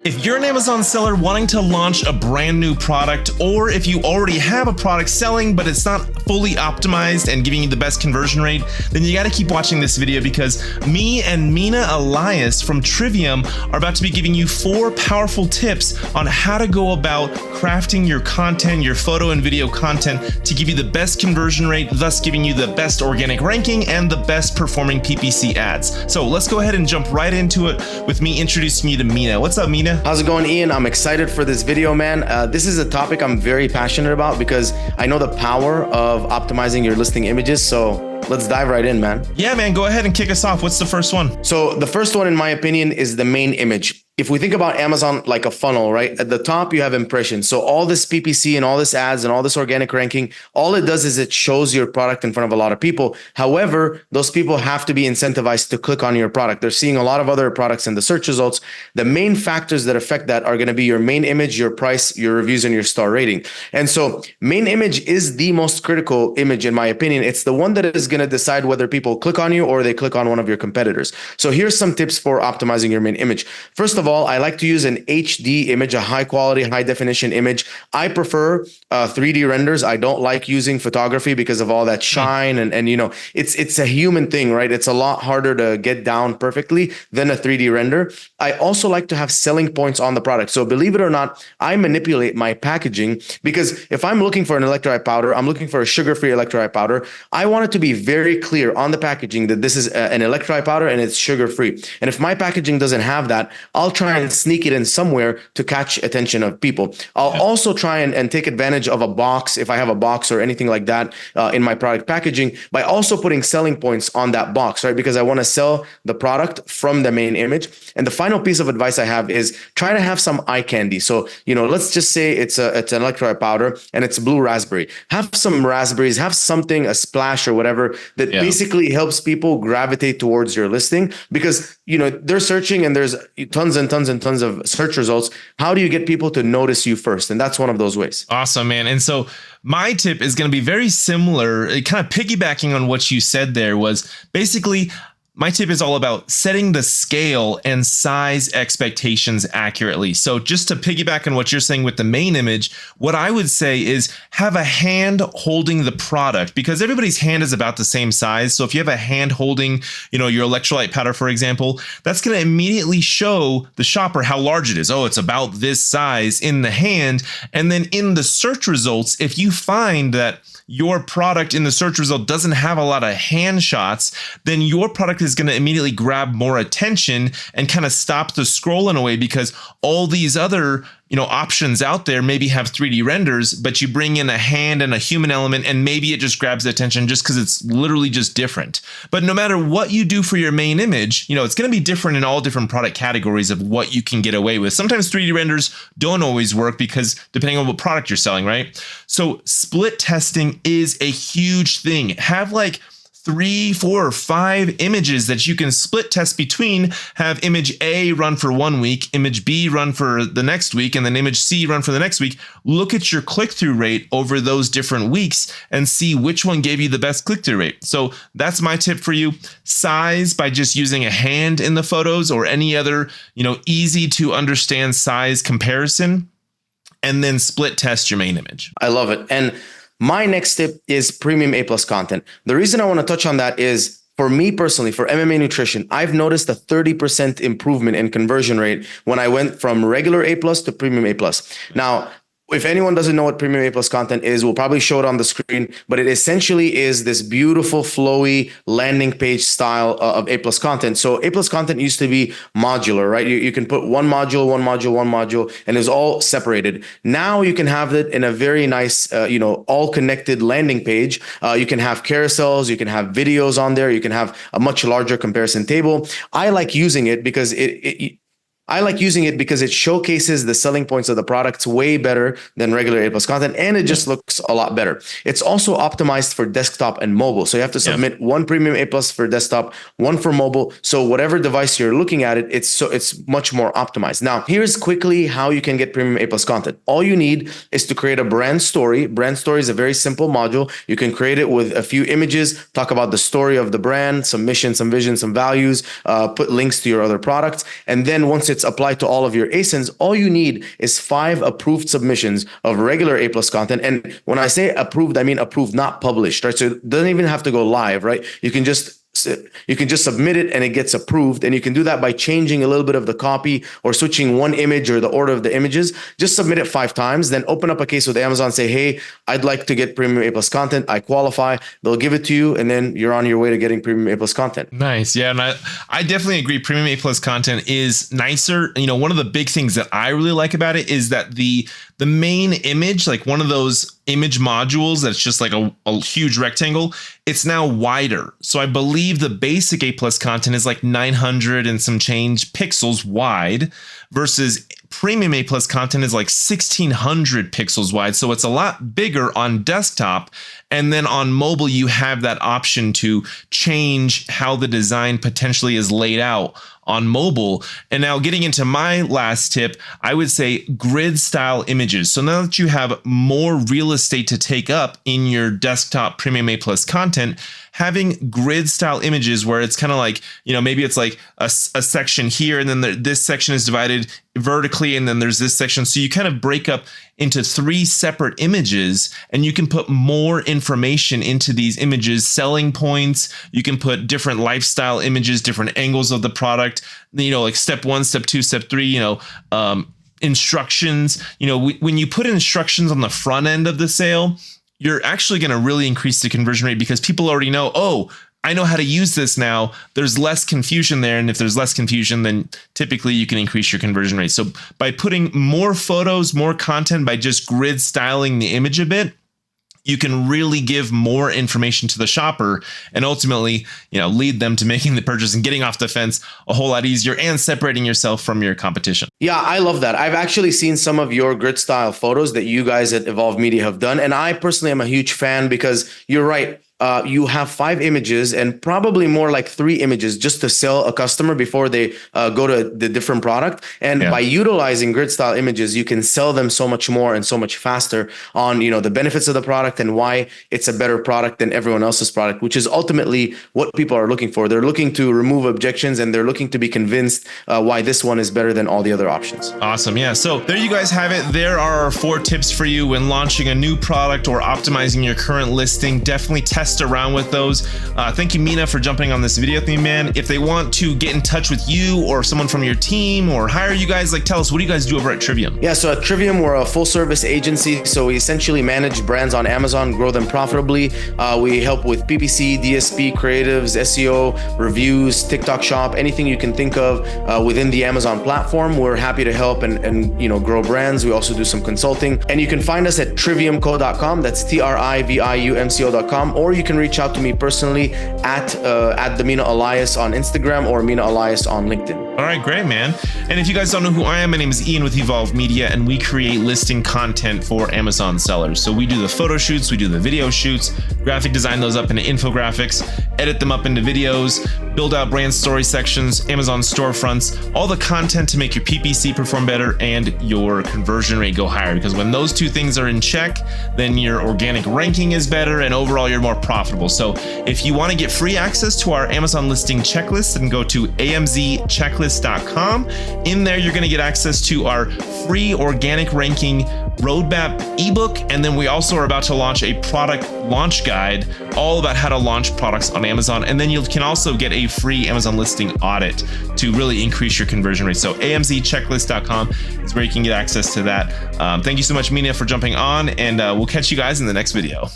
If you're an Amazon seller wanting to launch a brand new product, or if you already have a product selling but it's not fully optimized and giving you the best conversion rate, then you got to keep watching this video because me and Mina Elias from Trivium are about to be giving you 4 powerful tips on how to go about crafting your content, your photo and video content to give you the best conversion rate, thus giving you the best organic ranking and the best performing PPC ads. So let's go ahead and jump right into it with me introducing you to Mina. What's up, Mina? How's it going, Ian? I'm excited for this video, man. This is a topic I'm very passionate about because I know the power of optimizing your listing images. So let's dive right in, man. Yeah, man, go ahead and kick us off. What's the first one? So the first one, in my opinion, is the main image. If we think about Amazon like a funnel, right? At the top, you have impressions. So all this PPC and all this ads and all this organic ranking, all it does is it shows your product in front of a lot of people. However, those people have to be incentivized to click on your product. They're seeing a lot of other products in the search results. The main factors that affect that are going to be your main image, your price, your reviews, and your star rating. And so main image is the most critical image, in my opinion. It's the one that is going to decide whether people click on you or they click on one of your competitors. So here's some tips for optimizing your main image. First of all, I like to use an HD image, a high quality, high definition image. I prefer 3D renders. I don't like using photography because of all that shine and you know, it's a human thing, right? It's a lot harder to get down perfectly than a 3D render. I also like to have selling points on the product. So believe it or not, I manipulate my packaging because if I'm looking for an electrolyte powder, I'm looking for a sugar-free electrolyte powder. I want it to be very clear on the packaging that this is an electrolyte powder and it's sugar-free. And if my packaging doesn't have that, I'll try and sneak it in somewhere to catch attention of people. I'll also try and take advantage of a box, if I have a box or anything like that in my product packaging, by also putting selling points on that box, right? Because I want to sell the product from the main image. And the final piece of advice I have is try to have some eye candy. So, you know, let's just say it's an electrolyte powder and it's blue raspberry. Have some raspberries, have something, a splash or whatever that basically helps people gravitate towards your listing because, you know, they're searching and there's tons and tons of search results. How do you get people to notice you first? And that's one of those ways. Awesome, man. And so my tip is going to be very similar, kind of piggybacking on what you said there was basically my tip is all about setting the scale and size expectations accurately. So just to piggyback on what you're saying with the main image, what I would say is have a hand holding the product because everybody's hand is about the same size. So if you have a hand holding, you know, your electrolyte powder, for example, that's going to immediately show the shopper how large it is. Oh, it's about this size in the hand. And then in the search results, if you find that your product in the search result doesn't have a lot of hand shots, then your product is going to immediately grab more attention and kind of stop the scroll in a way because all these other, you know, options out there maybe have 3D renders, but you bring in a hand and a human element and maybe it just grabs attention just because it's literally just different. But no matter what you do for your main image, you know, it's going to be different in all different product categories of what you can get away with. Sometimes 3D renders don't always work because depending on what product you're selling, right? So split testing is a huge thing. Have like 3, 4, or 5 images that you can split test between. Have image A run for 1 week, image B run for the next week, and then image C run for the next week. Look at your click-through rate over those different weeks and see which one gave you the best click-through rate. So that's my tip for you. Size by just using a hand in the photos or any other, you know, easy to understand size comparison, and then split test your main image. I love it. And my next tip is premium A+ content. The reason I want to touch on that is for me personally, for MMA Nutrition, I've noticed a 30% improvement in conversion rate when I went from regular A+ to premium A+. Now, if anyone doesn't know what premium A+ content is, we'll probably show it on the screen, but it essentially is this beautiful, flowy landing page style of A+ content. So A+ content used to be modular, right? You can put one module, and it's all separated. Now you can have it in a very nice, all connected landing page. You can have carousels, you can have videos on there, you can have a much larger comparison table. I like using it because it showcases the selling points of the products way better than regular A+ content, and it just looks a lot better. It's also optimized for desktop and mobile. So you have to submit one premium A+ for desktop, one for mobile. So whatever device you're looking at it's much more optimized. Now, here's quickly how you can get premium A+ content. All you need is to create a brand story. Brand story is a very simple module. You can create it with a few images, talk about the story of the brand, some mission, some vision, some values, put links to your other products. And then once it's benefits apply to all of your ASINs. All you need is 5 approved submissions of regular A+ content. And when I say approved, I mean approved, not published, right? So it doesn't even have to go live, right? You can just submit it and it gets approved, and you can do that by changing a little bit of the copy or switching one image or the order of the images. Just submit it 5 times, then open up a case with Amazon, say, hey, I'd like to get premium A+ content, I qualify. They'll give it to you, and then you're on your way to getting premium A+ content. Nice. Yeah, and I definitely agree. Premium A+ content is nicer. You know, one of the big things that I really like about it is that the main image, like one of those image modules that's just like a huge rectangle, it's now wider. So I believe the basic A+ content is like 900 and some change pixels wide, versus premium A+ content is like 1600 pixels wide. So it's a lot bigger on desktop. And then on mobile, you have that option to change how the design potentially is laid out on mobile. And now getting into my last tip, I would say grid style images. So now that you have more real estate to take up in your desktop premium A+ content, having grid style images where it's kind of like, you know, maybe it's like a section here, and then this section is divided vertically, and then there's this section. So you kind of break up into 3 separate images, and you can put more information into these images, selling points. You can put different lifestyle images, different angles of the product, you know, like step 1, step 2, step 3, you know, instructions. You know, when you put instructions on the front end of the sale, you're actually going to really increase the conversion rate, because people already know, oh, I know how to use this now. There's less confusion there. And if there's less confusion, then typically you can increase your conversion rate. So by putting more photos, more content, by just grid styling the image a bit, you can really give more information to the shopper and ultimately, you know, lead them to making the purchase and getting off the fence a whole lot easier and separating yourself from your competition. Yeah, I love that. I've actually seen some of your grid style photos that you guys at Evolve Media have done. And I personally am a huge fan, because you're right. You have 5 images and probably more like 3 images just to sell a customer before they go to the different product. And by utilizing grid style images, you can sell them so much more and so much faster on, you know, the benefits of the product and why it's a better product than everyone else's product, which is ultimately what people are looking for. They're looking to remove objections, and they're looking to be convinced why this one is better than all the other options. Awesome. Yeah. So there you guys have it. There are our 4 tips for you when launching a new product or optimizing your current listing. Definitely test around with those. Thank you, Mina, for jumping on this video with me, man. If they want to get in touch with you or someone from your team or hire you guys, like, tell us, what do you guys do over at Trivium? Yeah, so at Trivium, we're a full service agency. So we essentially manage brands on Amazon, grow them profitably. We help with PPC, DSP, creatives, SEO, reviews, TikTok shop, anything you can think of within the Amazon platform. We're happy to help and you know, grow brands. We also do some consulting, and you can find us at triviumco.com. That's TRIVIUMCO.com, or you can reach out to me personally at the Mina Elias on Instagram or Mina Elias on LinkedIn. All right, great, man. And if you guys don't know who I am, my name is Ian with Evolve Media, and we create listing content for Amazon sellers. So we do the photo shoots, we do the video shoots, graphic design those up into infographics, edit them up into videos, build out brand story sections, Amazon storefronts, all the content to make your PPC perform better and your conversion rate go higher. Because when those 2 things are in check, then your organic ranking is better and overall you're more profitable. So if you want to get free access to our Amazon listing checklist, then go to amzchecklist.com. In there, you're going to get access to our free organic ranking roadmap ebook. And then we also are about to launch a product launch guide all about how to launch products on Amazon. And then you can also get a free Amazon listing audit to really increase your conversion rate. So amzchecklist.com is where you can get access to that. Thank you so much, Mina, for jumping on, and we'll catch you guys in the next video.